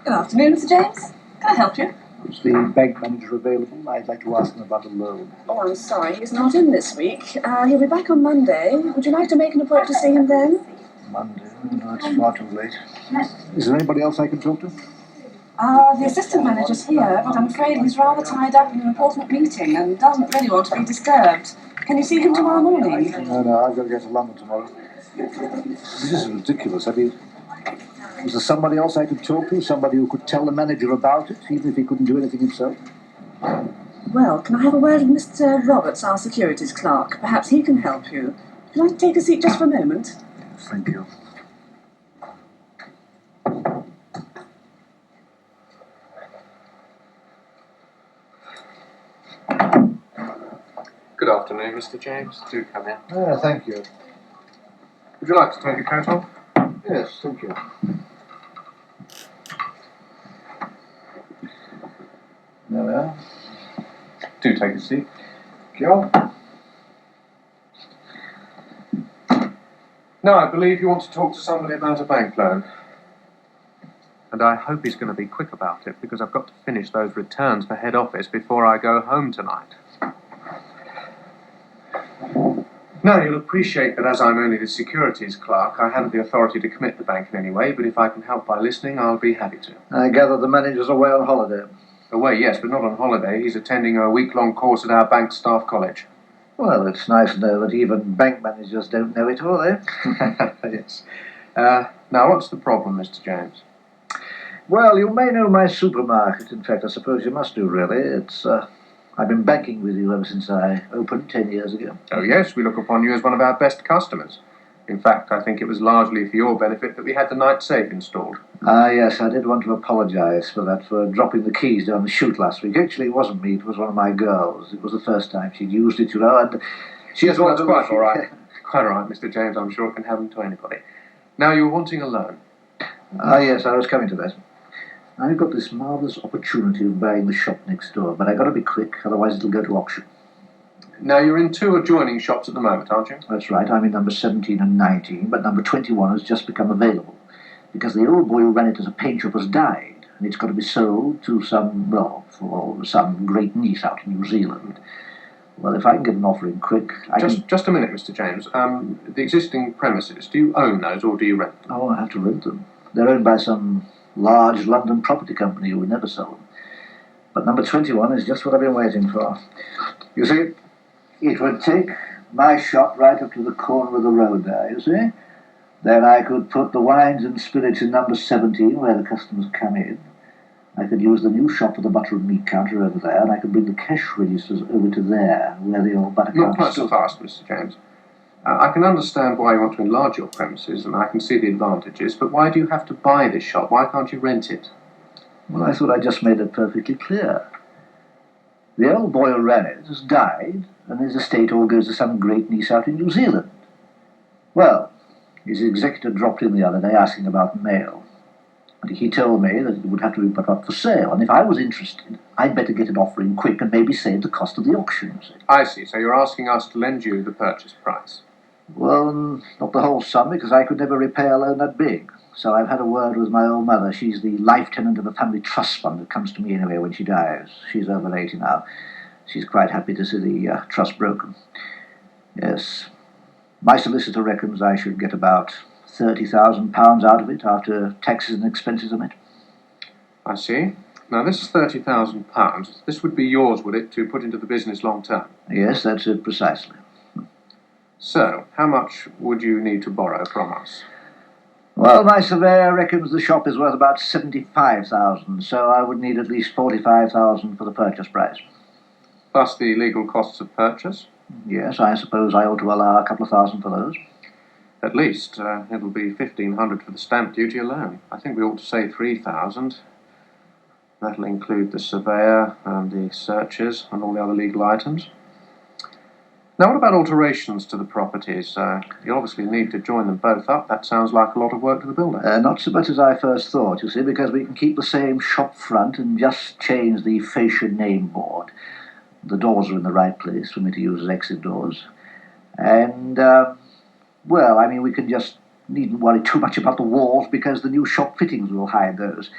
Good afternoon, Mr. James. Can I help you? Is the bank manager available? I'd like to ask him about a loan. Oh, I'm sorry, he's not in this week. He'll be back on Monday. Would you like to make an appointment to see him then? Monday? No, it's far too late. Is there anybody else I can talk to? The assistant manager's here, but I'm afraid he's rather tied up in an important meeting and doesn't really want to be disturbed. Can you see him tomorrow morning? No, I've got to get to London tomorrow. This is ridiculous. I mean, is there somebody else I could talk to? Somebody who could tell the manager about it, even if he couldn't do anything himself? Well, can I have a word with Mr. Roberts, our securities clerk? Perhaps he can help you. Would you like to take a seat just for a moment? Thank you. Good afternoon, Mr. James. Do come in. Thank you. Would you like to take your coat off? Yes, thank you. There we are. Do take a seat. Thank you. Now, I believe you want to talk to somebody about a bank loan. And I hope he's going to be quick about it, because I've got to finish those returns for head office before I go home tonight. Now, you'll appreciate that as I'm only the securities clerk, I haven't the authority to commit the bank in any way, but if I can help by listening, I'll be happy to. I gather the manager's away on holiday. Away, yes, but not on holiday. He's attending a week-long course at our bank staff college. Well, it's nice to know that even bank managers don't know it, are they? Yes. Now, what's the problem, Mr. James? Well, you may know my supermarket. In fact, I suppose you must do, really. It's, I've been banking with you ever since I opened 10 years ago. Oh, yes, we look upon you as one of our best customers. In fact, I think it was largely for your benefit that we had the night safe installed. Yes, I did want to apologise for that, for dropping the keys down the chute last week. Actually, it wasn't me, it was one of my girls. It was the first time she'd used it, you know, and Yes, well, that's quite all right. Quite all right, Mr. James. I'm sure it can happen to anybody. Now, you were wanting a loan. Yes, I was coming to that. I've got this marvellous opportunity of buying the shop next door, but I've got to be quick, otherwise it'll go to auction. Now, you're in two adjoining shops at the moment, aren't you? That's right, I'm in number 17 and 19, but number 21 has just become available, because the old boy who ran it as a paint shop has died, and it's got to be sold to for some great niece out in New Zealand. Well, if I can get an offer in quick, Just a minute, Mr. James. The existing premises, do you own those or do you rent them? Oh, I have to rent them. They're owned by some large London property company who would never sell them. But number 21 is just what I've been waiting for. You see, it would take my shop right up to the corner of the road there, you see? Then I could put the wines and spirits in number 17, where the customers come in. I could use the new shop for the butter and meat counter over there, and I could bring the cash registers over to there, where the old butter counter... Not quite so fast, Mr. James. I can understand why you want to enlarge your premises, and I can see the advantages, but why do you have to buy this shop? Why can't you rent it? Well, I thought I just made it perfectly clear. The old boy who ran it has died, and his estate all goes to some great niece out in New Zealand. Well, his executor dropped in the other day asking about mail. And he told me that it would have to be put up for sale, and if I was interested, I'd better get an offer in quick and maybe save the cost of the auction. I see, so you're asking us to lend you the purchase price. Well, not the whole sum, because I could never repay a loan that big. So I've had a word with my old mother. She's the life tenant of a family trust fund that comes to me anyway when she dies. She's over 80 now. She's quite happy to see the trust broken. Yes. My solicitor reckons I should get about £30,000 out of it after taxes and expenses are met. I see. Now, this is £30,000. This would be yours, would it, to put into the business long term? Yes, that's it precisely. So, how much would you need to borrow from us? Well, my surveyor reckons the shop is worth about £75,000, so I would need at least £45,000 for the purchase price. Plus the legal costs of purchase? Yes, I suppose I ought to allow a couple of thousand for those. At least, it'll be £1,500 for the stamp duty alone. I think we ought to say £3,000. That'll include the surveyor and the searches and all the other legal items. Now, what about alterations to the properties? You obviously need to join them both up. That sounds like a lot of work to the builder. Not so much as I first thought, you see, because we can keep the same shop front and just change the fascia name board. The doors are in the right place for me to use as exit doors. And, well, I mean, we can just needn't worry too much about the walls because the new shop fittings will hide those.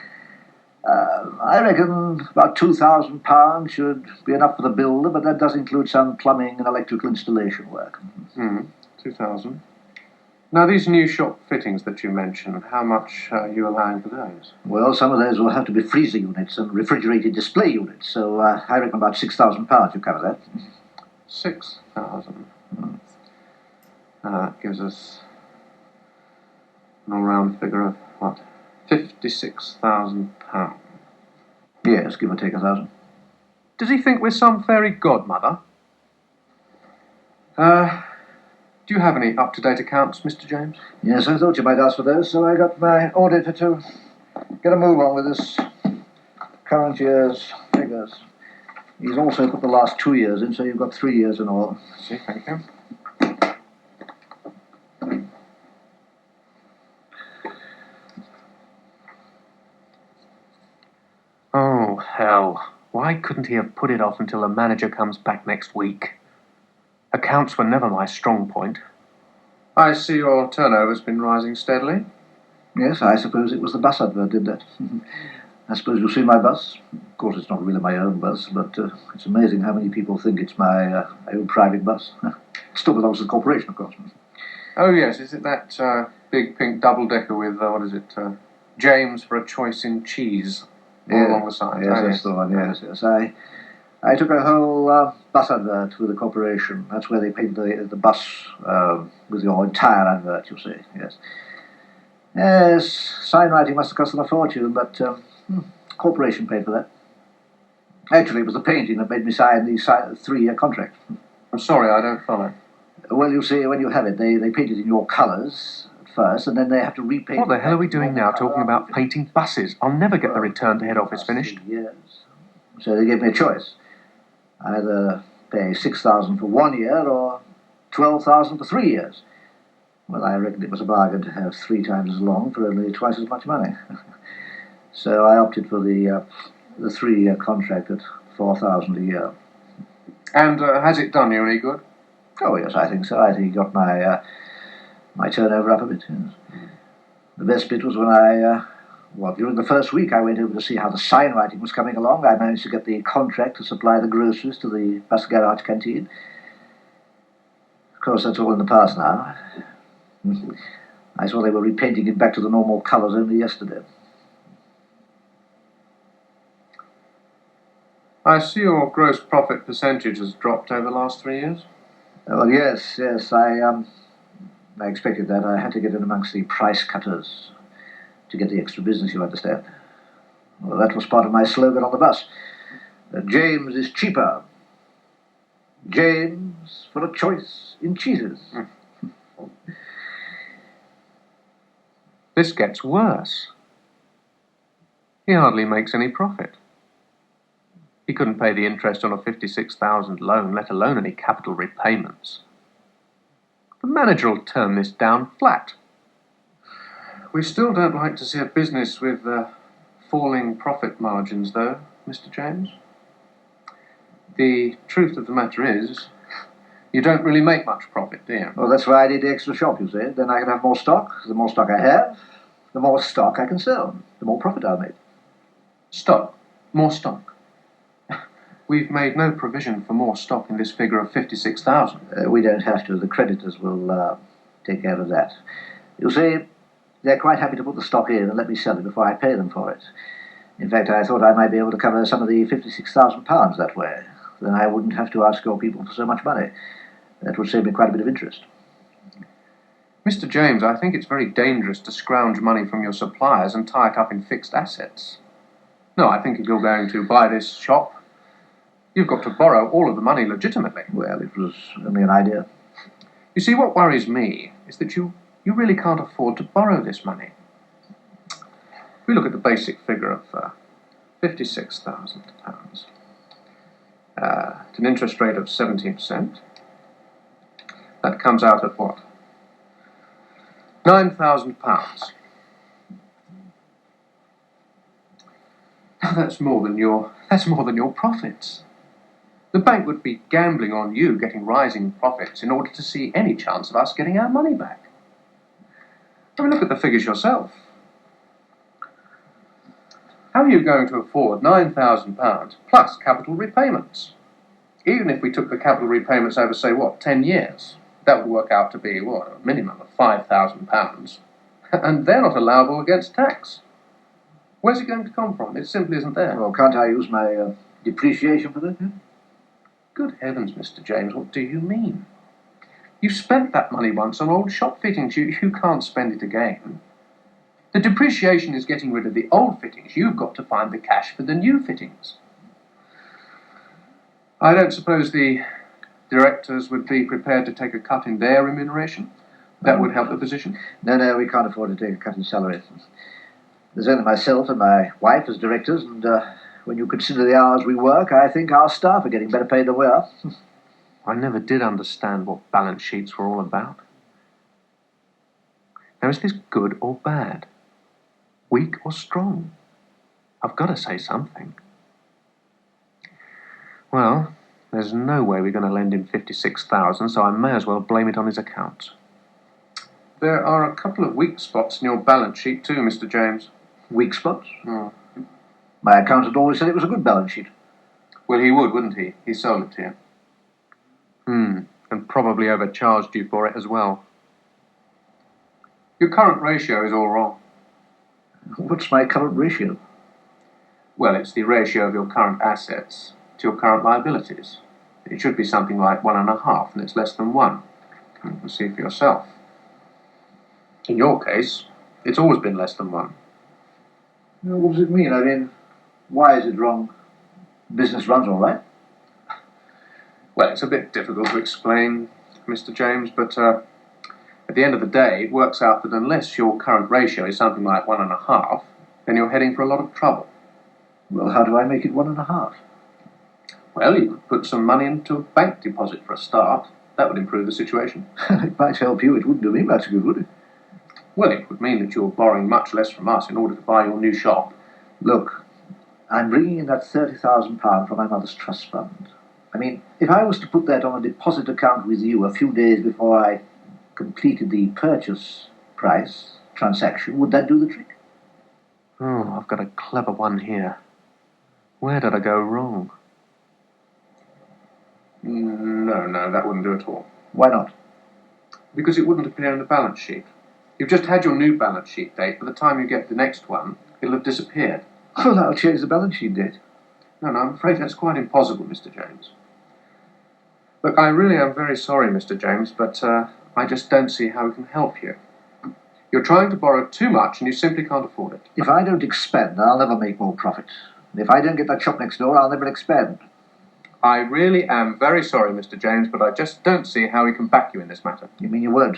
I reckon about £2,000 should be enough for the builder, but that does include some plumbing and electrical installation work. 2,000. Now, these new shop fittings that you mentioned, how much are you allowing for those? Well, some of those will have to be freezer units and refrigerated display units, so I reckon about £6,000 you cover that. 6,000. That gives us an all-round figure of, what, £56,000. Yes, give or take 1,000. Does he think we're some fairy godmother? Do you have any up-to-date accounts, Mr. James? Yes, I thought you might ask for those, so I got my auditor to get a move on with this current year's figures. He's also put the last 2 years in, so you've got 3 years in all. See, thank you. Oh, hell. Why couldn't he have put it off until the manager comes back next week? Accounts were never my strong point. I see your turnover's been rising steadily. Yes, I suppose it was the bus advert did that. I suppose you'll see my bus. Of course, it's not really my own bus, but it's amazing how many people think it's my own private bus. It still belongs to the corporation, of course. Oh, yes, is it that big pink double-decker with, James for a choice in cheese all along the side? Yes, that's the one, yes. I took a whole bus advert with the corporation. That's where they painted the bus with your entire advert, you see, yes. Yes, signwriting must have cost them a fortune, but corporation paid for that. Actually, it was the painting that made me sign the 3-year contract. I'm sorry, I don't follow. Well, you see, when you have it, they paint it in your colours at first, and then they have to repaint it. What the hell are we doing now, talking about painting buses? I'll never get the return to head office finished. Yes. So they gave me a choice. Either pay 6,000 for 1 year or 12,000 for 3 years. Well, I reckoned it was a bargain to have 3 times as long for only twice as much money. So I opted for the 3-year contract at 4,000 a year. And has it done you any good? Oh yes, I think so. I think it got my turnover up a bit. Yes. The best bit was when during the first week I went over to see how the signwriting was coming along. I managed to get the contract to supply the groceries to the bus garage canteen. Of course, that's all in the past now. I saw they were repainting it back to the normal colours only yesterday. I see your gross profit percentage has dropped over the last 3 years. Well, yes, I expected that. I had to get in amongst the price cutters to get the extra business, you understand. Well, that was part of my slogan on the bus. James is cheaper. James for a choice in cheeses. This gets worse. He hardly makes any profit. He couldn't pay the interest on a 56,000 loan, let alone any capital repayments. The manager will turn this down flat. We still don't like to see a business with falling profit margins, though, Mr. James. The truth of the matter is, you don't really make much profit, do you? Well, that's why I did the extra shop, you see. Then I can have more stock. The more stock I have, the more stock I can sell. The more profit I'll make. Stock. More stock. We've made no provision for more stock in this figure of 56,000. We don't have to. The creditors will take care of that. You see, they're quite happy to put the stock in and let me sell it before I pay them for it. In fact, I thought I might be able to cover some of the £56,000 that way. Then I wouldn't have to ask your people for so much money. That would save me quite a bit of interest. Mr. James, I think it's very dangerous to scrounge money from your suppliers and tie it up in fixed assets. No, I think if you're going to buy this shop, you've got to borrow all of the money legitimately. Well, it was only an idea. You see, what worries me is that you really can't afford to borrow this money. If we look at the basic figure of £56,000 at an interest rate of 17%, that comes out at what? £9,000. That's more than your profits. The bank would be gambling on you getting rising profits in order to see any chance of us getting our money back. I mean, look at the figures yourself. How are you going to afford £9,000 plus capital repayments? Even if we took the capital repayments over, say, 10 years, that would work out to be, a minimum of £5,000. And they're not allowable against tax. Where's it going to come from? It simply isn't there. Well, can't I use my depreciation for that? Yeah? Good heavens, Mr. James, what do you mean? You've spent that money once on old shop fittings. You can't spend it again. The depreciation is getting rid of the old fittings. You've got to find the cash for the new fittings. I don't suppose the directors would be prepared to take a cut in their remuneration? That would help the position? No, we can't afford to take a cut in salary. There's only myself and my wife as directors, and when you consider the hours we work, I think our staff are getting better paid than we are. I never did understand what balance sheets were all about. Now, is this good or bad? Weak or strong? I've got to say something. Well, there's no way we're going to lend him 56,000, so I may as well blame it on his accounts. There are a couple of weak spots in your balance sheet too, Mr. James. Weak spots? Oh. My accountant always said it was a good balance sheet. Well, he would, wouldn't he? He sold it to you. And probably overcharged you for it as well. Your current ratio is all wrong. What's my current ratio? Well, it's the ratio of your current assets to your current liabilities. It should be something like 1.5, and it's less than 1. You can see for yourself. In your case, it's always been less than 1. What does it mean? I mean, why is it wrong? Business runs all right. Well, it's a bit difficult to explain, Mr. James, but at the end of the day, it works out that unless your current ratio is something like 1.5, then you're heading for a lot of trouble. Well, how do I make it 1.5? Well, you could put some money into a bank deposit for a start. That would improve the situation. It might help you. It wouldn't do me much good, would it? Well, it would mean that you're borrowing much less from us in order to buy your new shop. Look, I'm bringing in that £30,000 from my mother's trust fund. I mean, if I was to put that on a deposit account with you a few days before I completed the purchase price transaction, would that do the trick? Oh, I've got a clever one here. Where did I go wrong? No, that wouldn't do at all. Why not? Because it wouldn't appear in the balance sheet. You've just had your new balance sheet date. By the time you get the next one, it'll have disappeared. Well, I'll change the balance sheet date. No, I'm afraid that's quite impossible, Mr. James. Look, I really am very sorry, Mr. James, but I just don't see how we can help you. You're trying to borrow too much and you simply can't afford it. If I don't expand, I'll never make more profit. And if I don't get that shop next door, I'll never expand. I really am very sorry, Mr. James, but I just don't see how we can back you in this matter. You mean you won't?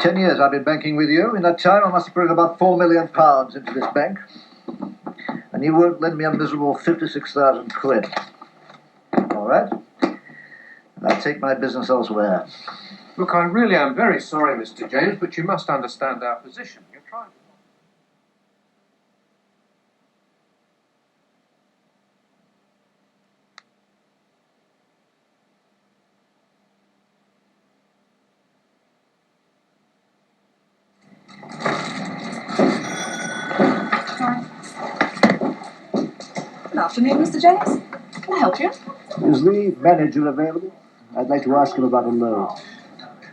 10 years I've been banking with you. In that time, I must have put in about £4 million into this bank. And you won't lend me a miserable 56,000 quid. All right? And I'll take my business elsewhere. Look, I really am very sorry, Mr. James, but you must understand our position. You're trying to... Good afternoon, Mr. James. Can I help you? Is the manager available? I'd like to ask him about a loan.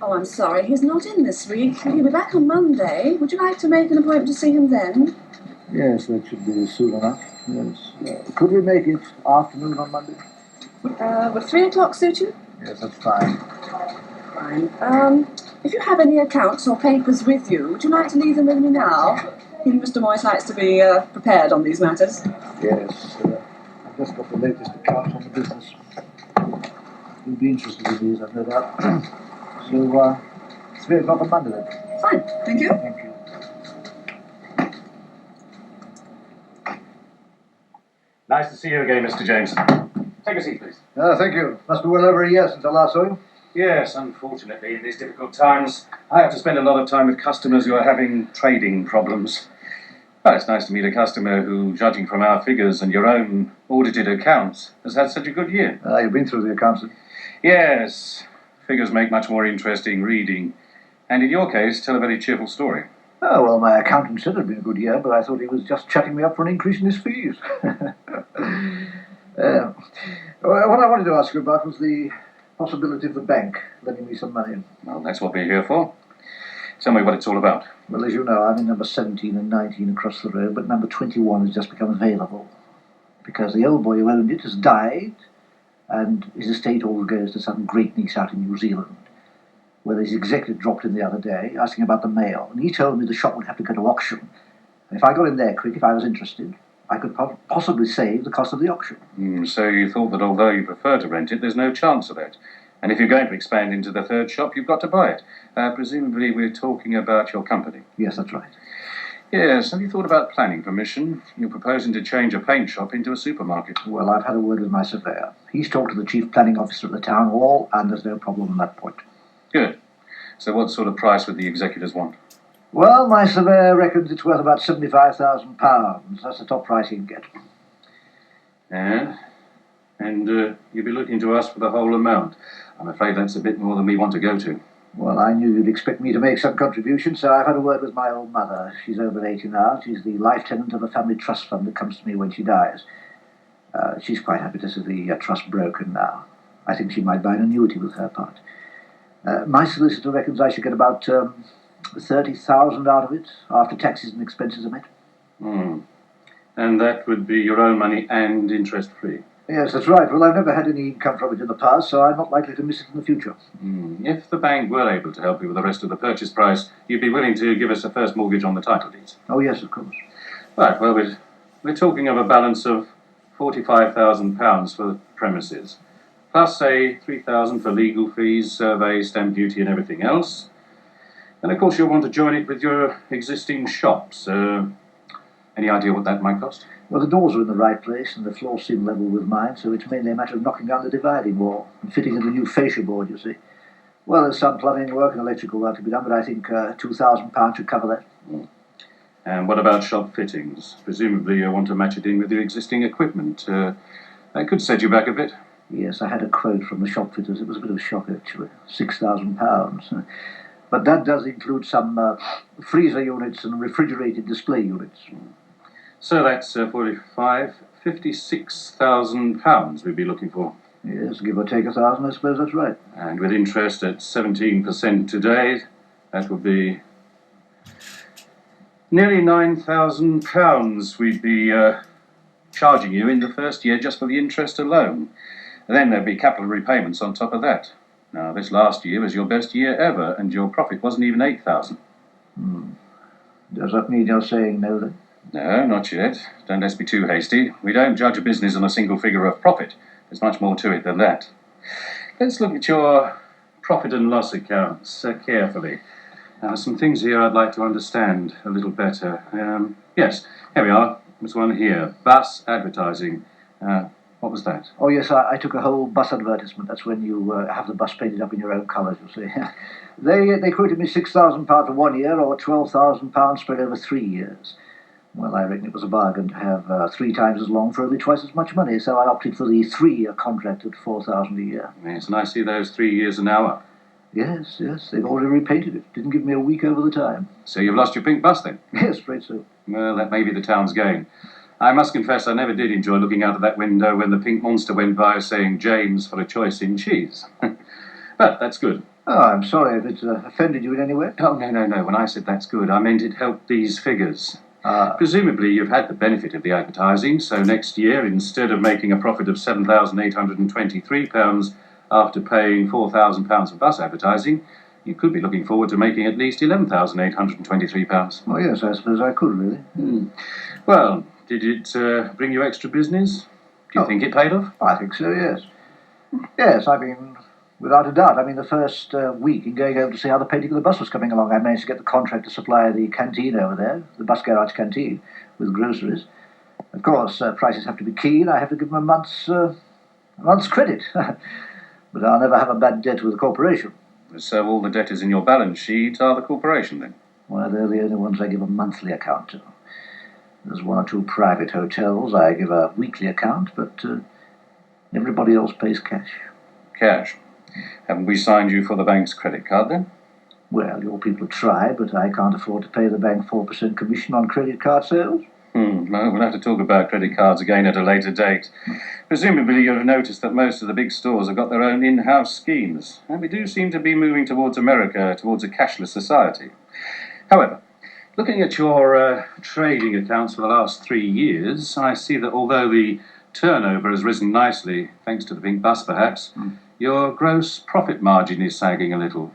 Oh, I'm sorry, he's not in this week. He'll be back on Monday. Would you like to make an appointment to see him then? Yes, that should be soon enough. Yes. Could we make it afternoon on Monday? Would 3 o'clock suit you? Yes, that's fine. Fine. If you have any accounts or papers with you, would you like to leave them with me now? Mr. Moyes likes to be prepared on these matters. Yes, I've just got the latest accounts on the business. You'll be interested in these, I've no doubt. So, 3 o'clock on Monday then. Fine, thank you. Thank you. Nice to see you again, Mr. James. Take a seat, please. Thank you. Must be well over a year since I last saw you. Yes, unfortunately, in these difficult times, I have to spend a lot of time with customers who are having trading problems. Well, it's nice to meet a customer who, judging from our figures and your own audited accounts, has had such a good year. You've been through the accounts. Yes, figures make much more interesting reading, and in your case, tell a very cheerful story. Oh, well, my accountant said it had been a good year, but I thought he was just chatting me up for an increase in his fees. What I wanted to ask you about was the possibility of the bank lending me some money. Well, that's what we're here for. Tell me what it's all about. Well, as you know, I'm in number 17 and 19 across the road, but number 21 has just become available because the old boy who owned it has died, and his estate all goes to some great niece out in New Zealand, where his executive dropped in the other day asking about the mail, and he told me the shop would have to go to auction. And if I got in there quick, if I was interested, I could possibly save the cost of the auction. So you thought that although you prefer to rent it, there's no chance of that. And if you're going to expand into the third shop, you've got to buy it. Presumably we're talking about your company. Yes, that's right. Yes, have you thought about planning permission? You're proposing to change a paint shop into a supermarket. Well, I've had a word with my surveyor. He's talked to the chief planning officer at the town hall, and there's no problem on that point. Good. So what sort of price would the executors want? Well, my surveyor reckons it's worth about £75,000. That's the top price he can get. Yeah? And you'd be looking to us for the whole amount. I'm afraid that's a bit more than we want to go to. Well, I knew you'd expect me to make some contribution, so I've had a word with my old mother. She's over 80 now. She's the life tenant of a family trust fund that comes to me when she dies. She's quite happy to see the trust broken now. I think she might buy an annuity with her part. My solicitor reckons I should get about £30,000 out of it after taxes and expenses are met. And that would be your own money and interest-free? Yes, that's right. Well, I've never had any income from it in the past, so I'm not likely to miss it in the future. If the bank were able to help you with the rest of the purchase price, you'd be willing to give us a first mortgage on the title deeds? Oh, yes, of course. Right, well, we're talking of a balance of £45,000 for the premises, plus, say, £3,000 for legal fees, survey, stamp duty and everything else. And, of course, you'll want to join it with your existing shops. Any idea what that might cost? Well, the doors are in the right place and the floor seem level with mine, so it's mainly a matter of knocking down the dividing wall and fitting in the new fascia board, you see. Well, there's some plumbing work and electrical work to be done, but I think £2,000 should cover that. And what about shop fittings? Presumably you want to match it in with your existing equipment. That could set you back a bit. Yes, I had a quote from the shop fitters. It was a bit of a shock, actually. £6,000. But that does include some freezer units and refrigerated display units. So that's £56,000 we'd be looking for. Yes, give or take 1,000, I suppose that's right. And with interest at 17% today, that would be nearly £9,000 we'd be charging you in the first year just for the interest alone. And then there'd be capital repayments on top of that. Now, this last year was your best year ever, and your profit wasn't even £8,000. Does that mean you're saying no, then? No, not yet. Don't let's be too hasty. We don't judge a business on a single figure of profit. There's much more to it than that. Let's look at your profit and loss accounts carefully. Now, there's some things here I'd like to understand a little better. Yes, here we are. There's one here. Bus advertising. What was that? Oh, yes, I took a whole bus advertisement. That's when you have the bus painted up in your own colours, you see. They quoted me £6,000 for 1 year or £12,000 spread over 3 years. Well, I reckon it was a bargain to have 3 times as long for only twice as much money, so I opted for the 3-year contract at £4,000 a year. Yes, and I see those 3 years are now up. Yes, they've already repainted it. Didn't give me a week over the time. So you've lost your pink bus then? Yes, straight so. Well, that may be the town's gain. I must confess I never did enjoy looking out of that window when the pink monster went by saying James for a choice in cheese. But that's good. Oh, I'm sorry if it offended you in any way. Oh, no. When I said that's good, I meant it helped these figures. Presumably you've had the benefit of the advertising, so next year, instead of making a profit of £7,823 after paying £4,000 for bus advertising, you could be looking forward to making at least £11,823. Oh, yes, I suppose I could, really. Well, did it bring you extra business? Do you think it paid off? I think so, yes. Yes, I mean, without a doubt. I mean, the first week in going over to see how the painting of the bus was coming along, I managed to get the contract to supply the canteen over there, the bus garage canteen, with groceries. Of course, prices have to be keen. I have to give them a month's credit. But I'll never have a bad debt with the corporation. So all the debtors in your balance sheet are the corporation, then? Well, they're the only ones I give a monthly account to. There's one or two private hotels I give a weekly account, but everybody else pays cash. Cash. Haven't we signed you for the bank's credit card then? Well, your people try, but I can't afford to pay the bank 4% commission on credit card sales. Well, we'll have to talk about credit cards again at a later date. Presumably you'll have noticed that most of the big stores have got their own in-house schemes, and we do seem to be moving towards America, towards a cashless society. However, looking at your trading accounts for the last 3 years, I see that although the turnover has risen nicely, thanks to the pink bus perhaps, your gross profit margin is sagging a little.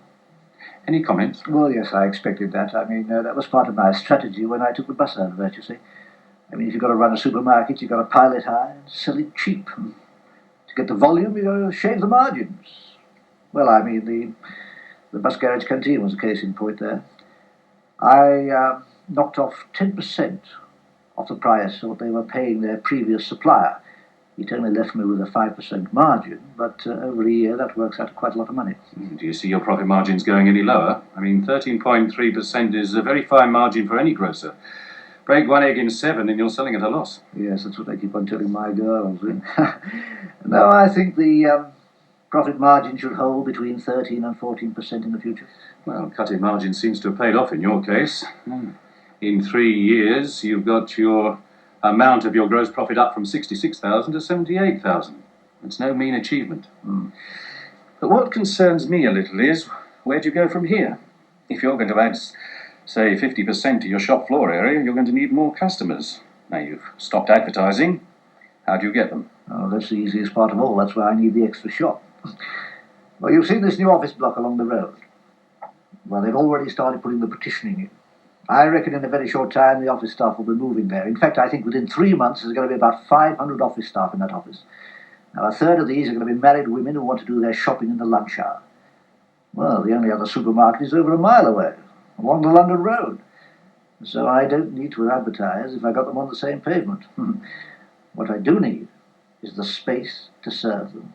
Any comments? Well, yes, I expected that. I mean, that was part of my strategy when I took the bus advert, you see. I mean, if you've got to run a supermarket, you've got to pile it high and sell it cheap. And to get the volume, you've got to shave the margins. Well, I mean, the bus garage canteen was a case in point there. I knocked off 10% off the price of what they were paying their previous supplier. It only left me with a 5% margin, but over a year that works out to quite a lot of money. Do you see your profit margins going any lower? I mean, 13.3% is a very fine margin for any grocer. Break one egg in 7 and you're selling at a loss. Yes, that's what I keep on telling my girls. No, I think the profit margin should hold between 13 and 14% in the future. Well, cutting margins seems to have paid off in your case. In 3 years, you've got your amount of your gross profit up from 66,000 to 78,000. It's no mean achievement. But what concerns me a little is, where do you go from here? If you're going to add, say, 50% to your shop floor area, you're going to need more customers. Now, you've stopped advertising. How do you get them? Oh, that's the easiest part of all. That's why I need the extra shop. Well, you've seen this new office block along the road. Well, they've already started putting the partitioning in. I reckon in a very short time the office staff will be moving there. In fact, I think within 3 months there's going to be about 500 office staff in that office. Now, a third of these are going to be married women who want to do their shopping in the lunch hour. Well, the only other supermarket is over a mile away, along the London Road. So I don't need to advertise if I got them on the same pavement. What I do need is the space to serve them.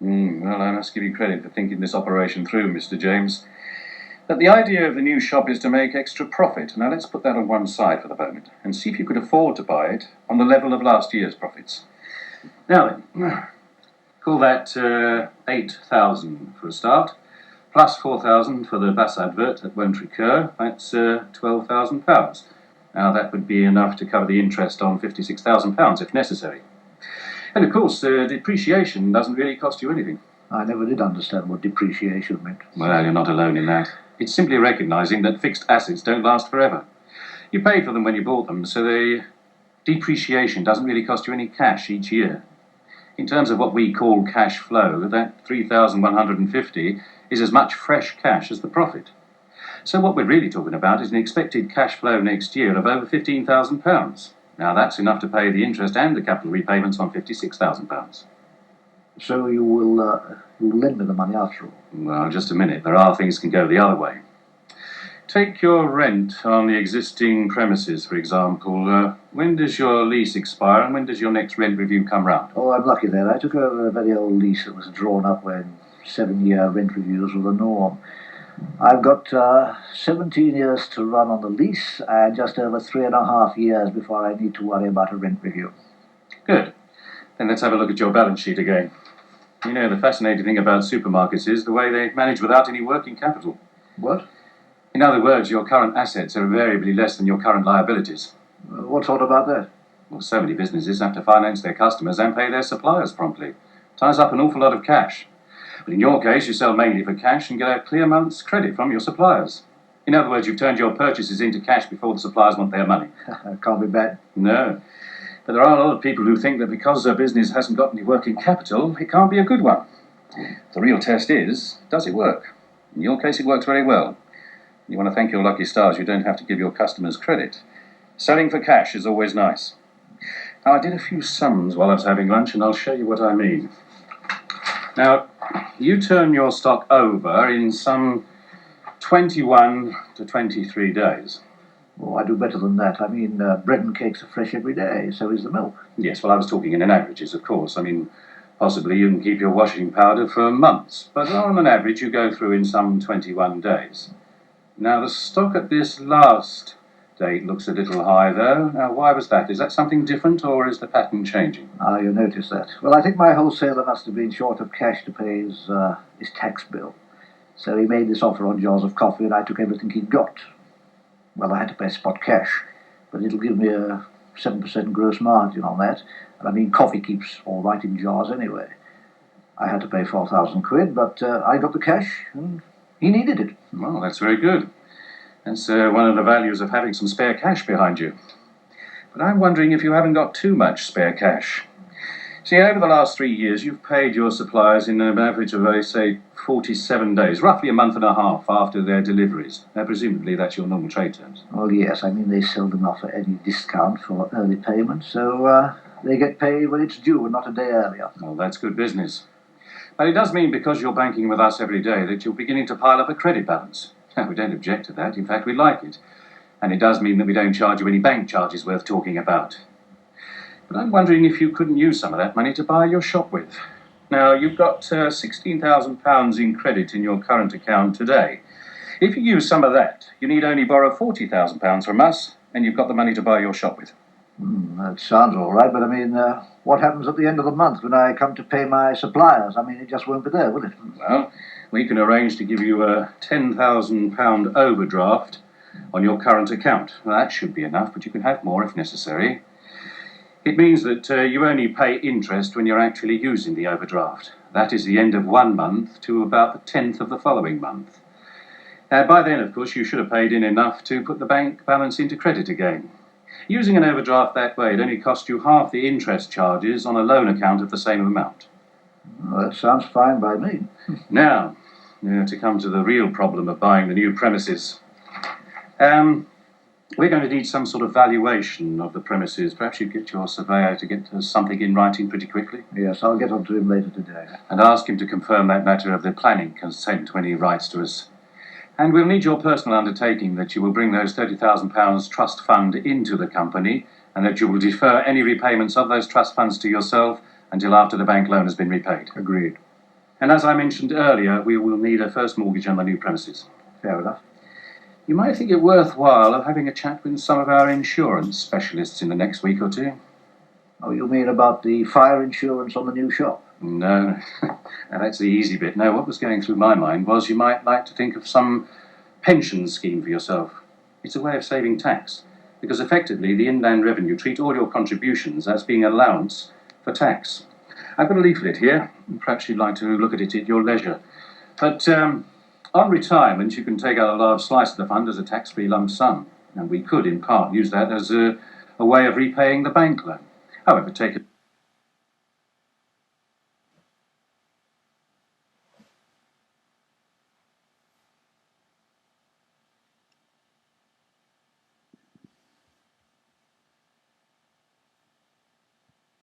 Well, I must give you credit for thinking this operation through, Mr. James. But the idea of the new shop is to make extra profit. Now, let's put that on one side for the moment and see if you could afford to buy it on the level of last year's profits. Now then, call that 8,000 for a start, plus 4,000 for the bus advert that won't recur. That's £12,000. Now, that would be enough to cover the interest on £56,000 if necessary. And of course, depreciation doesn't really cost you anything. I never did understand what depreciation meant. Well, you're not alone in that. It's simply recognising that fixed assets don't last forever. You paid for them when you bought them, so the depreciation doesn't really cost you any cash each year. In terms of what we call cash flow, that 3,150 is as much fresh cash as the profit. So what we're really talking about is an expected cash flow next year of over £15,000. Now, that's enough to pay the interest and the capital repayments on £56,000. So you'll lend me the money after all? Well, just a minute. There are things can go the other way. Take your rent on the existing premises, for example. When does your lease expire and when does your next rent review come round? Oh, I'm lucky there. I took over a very old lease that was drawn up when 7-year rent reviews were the norm. I've got 17 years to run on the lease and just over 3.5 years before I need to worry about a rent review. Good. Then let's have a look at your balance sheet again. You know, the fascinating thing about supermarkets is the way they manage without any working capital. What? In other words, your current assets are invariably less than your current liabilities. What's odd about that? Well, so many businesses have to finance their customers and pay their suppliers promptly. Ties up an awful lot of cash. But in your case, you sell mainly for cash and get a clear month's credit from your suppliers. In other words, you've turned your purchases into cash before the suppliers want their money. Can't be bad. No. But there are a lot of people who think that because their business hasn't got any working capital, it can't be a good one. The real test is, does it work? In your case, it works very well. You want to thank your lucky stars you don't have to give your customers credit. Selling for cash is always nice. Now, I did a few sums while I was having lunch, and I'll show you what I mean. Now, you turn your stock over in some 21 to 23 days. Oh, I do better than that. I mean, bread and cakes are fresh every day, so is the milk. Yes, well, I was talking in averages, of course. I mean, possibly you can keep your washing powder for months, but on an average you go through in some 21 days. Now, the stock at this last date looks a little high, though. Now, why was that? Is that something different, or is the pattern changing? Ah, you noticed that. Well, I think my wholesaler must have been short of cash to pay his tax bill. So he made this offer on jars of coffee, and I took everything he'd got. Well, I had to pay spot cash, but it'll give me a 7% gross margin on that. And I mean, coffee keeps all right in jars anyway. I had to pay 4,000 quid, but I got the cash, and he needed it. Well, that's very good. That's one of the values of having some spare cash behind you. But I'm wondering if you haven't got too much spare cash. See, over the last 3 years, you've paid your suppliers in an average of, say, 47 days, roughly a month and a half after their deliveries. Now, presumably, that's your normal trade terms. Well, yes, I mean, they seldom offer any discount for early payment, so they get paid when it's due and not a day earlier. Well, that's good business. But it does mean, because you're banking with us every day, that you're beginning to pile up a credit balance. Now, we don't object to that. In fact, we like it. And it does mean that we don't charge you any bank charges worth talking about. But I'm wondering if you couldn't use some of that money to buy your shop with. Now, you've got £16,000 in credit in your current account today. If you use some of that, you need only borrow £40,000 from us, and you've got the money to buy your shop with. That sounds all right, but I mean, what happens at the end of the month when I come to pay my suppliers? I mean, it just won't be there, will it? Well, we can arrange to give you a £10,000 overdraft on your current account. Well, that should be enough, but you can have more if necessary. It means that you only pay interest when you're actually using the overdraft. That is the end of 1 month to about the 10th of the following month. By then, of course, you should have paid in enough to put the bank balance into credit again. Using an overdraft that way, it only costs you half the interest charges on a loan account of the same amount. Well, that sounds fine by me. Now, to come to the real problem of buying the new premises. We're going to need some sort of valuation of the premises. Perhaps you get your surveyor to get us something in writing pretty quickly. Yes, I'll get on to him later today. And ask him to confirm that matter of the planning consent when he writes to us. And we'll need your personal undertaking that you will bring those £30,000 trust fund into the company, and that you will defer any repayments of those trust funds to yourself until after the bank loan has been repaid. Agreed. And as I mentioned earlier, we will need a first mortgage on the new premises. Fair enough. You might think it worthwhile of having a chat with some of our insurance specialists in the next week or two. Oh, you mean about the fire insurance on the new shop? No, now that's the easy bit. No, what was going through my mind was you might like to think of some pension scheme for yourself. It's a way of saving tax, because effectively the Inland Revenue treat all your contributions as being allowance for tax. I've got a leaflet here, and perhaps you'd like to look at it at your leisure. But on retirement, you can take out a large slice of the fund as a tax-free lump sum, and we could, in part, use that as a way of repaying the bank loan. However, take it.